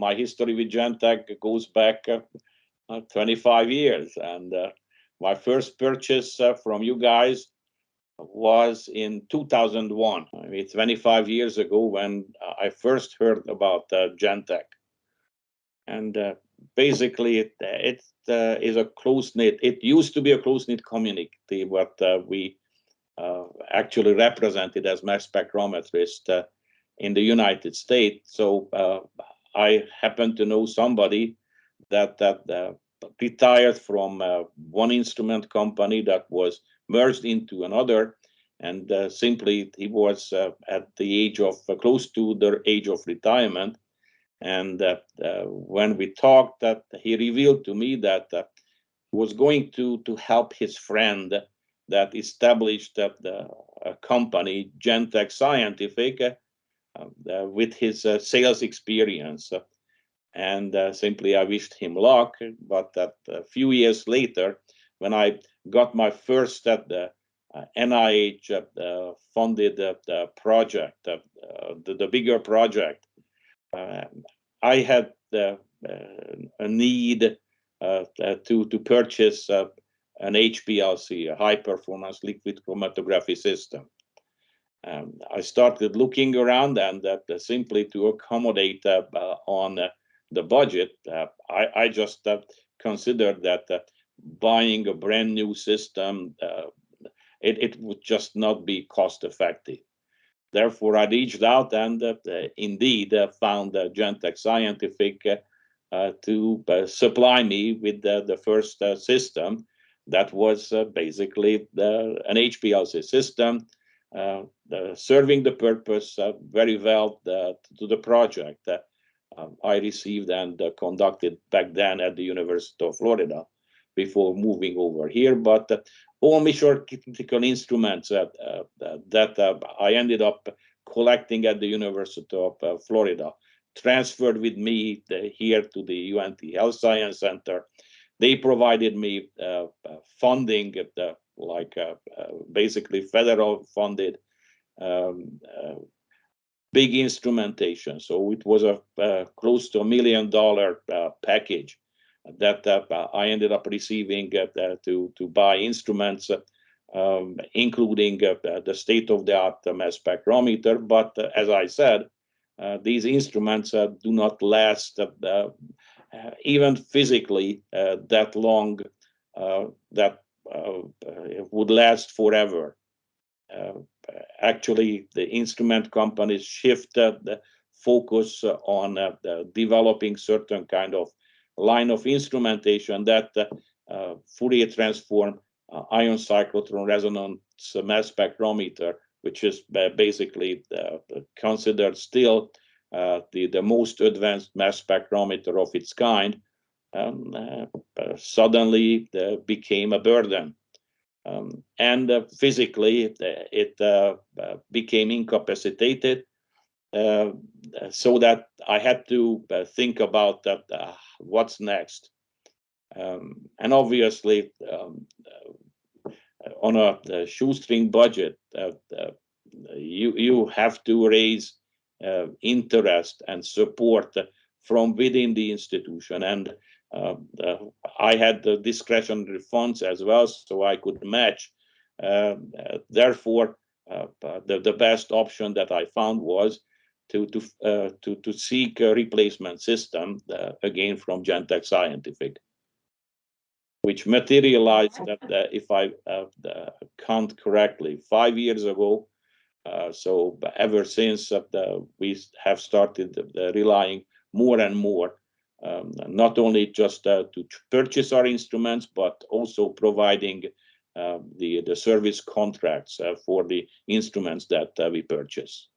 my history with GenTech goes back 25 years, and my first purchase from you guys was in 2001. I mean, 25 years ago when I first heard about GenTech. And basically, it is a close-knit, it used to be a close-knit community, but we actually represented as mass spectrometrists in the United States. So I happen to know somebody that retired from one instrument company that was merged into another, and simply he was at the age of close to the age of retirement. And when we talked, that he revealed to me that he was going to help his friend that established a company, GenTech Scientific, with his sales experience. And simply I wished him luck. But that a few years later, when I got my first NIH funded project, the bigger project, I had a need to purchase an HPLC, a high performance liquid chromatography system. I started looking around, and simply to accommodate on the budget, I just considered that buying a brand new system, it would just not be cost effective. Therefore, I reached out and indeed found GenTech Scientific to supply me with the first system that was basically an HPLC system, serving the purpose very well to the project I received and conducted back then at the University of Florida before moving over here. But all mission critical instruments that I ended up collecting at the University of Florida transferred with me here to the UNT Health Science Center. They provided me funding, basically federal funded big instrumentation. So it was a close to $1 million package that I ended up receiving to buy instruments, including the state-of-the-art mass spectrometer. But as I said, these instruments do not last even physically that long, that would last forever. Actually, the instrument companies shift the focus on developing certain kind of line of instrumentation that Fourier transform ion cyclotron resonance mass spectrometer, which is basically considered still the most advanced mass spectrometer of its kind, suddenly became a burden. And physically, it became incapacitated, so that I had to think about that. What's next? And obviously, on a shoestring budget, you have to raise interest and support from within the institution. And I had the discretionary funds as well, so I could match. Therefore, the best option that I found was to seek a replacement system, again from GenTech Scientific, which materialized that, if I count correctly, 5 years ago. So ever since, we have started relying more and more, not only just to purchase our instruments, but also providing the service contracts for the instruments that we purchase.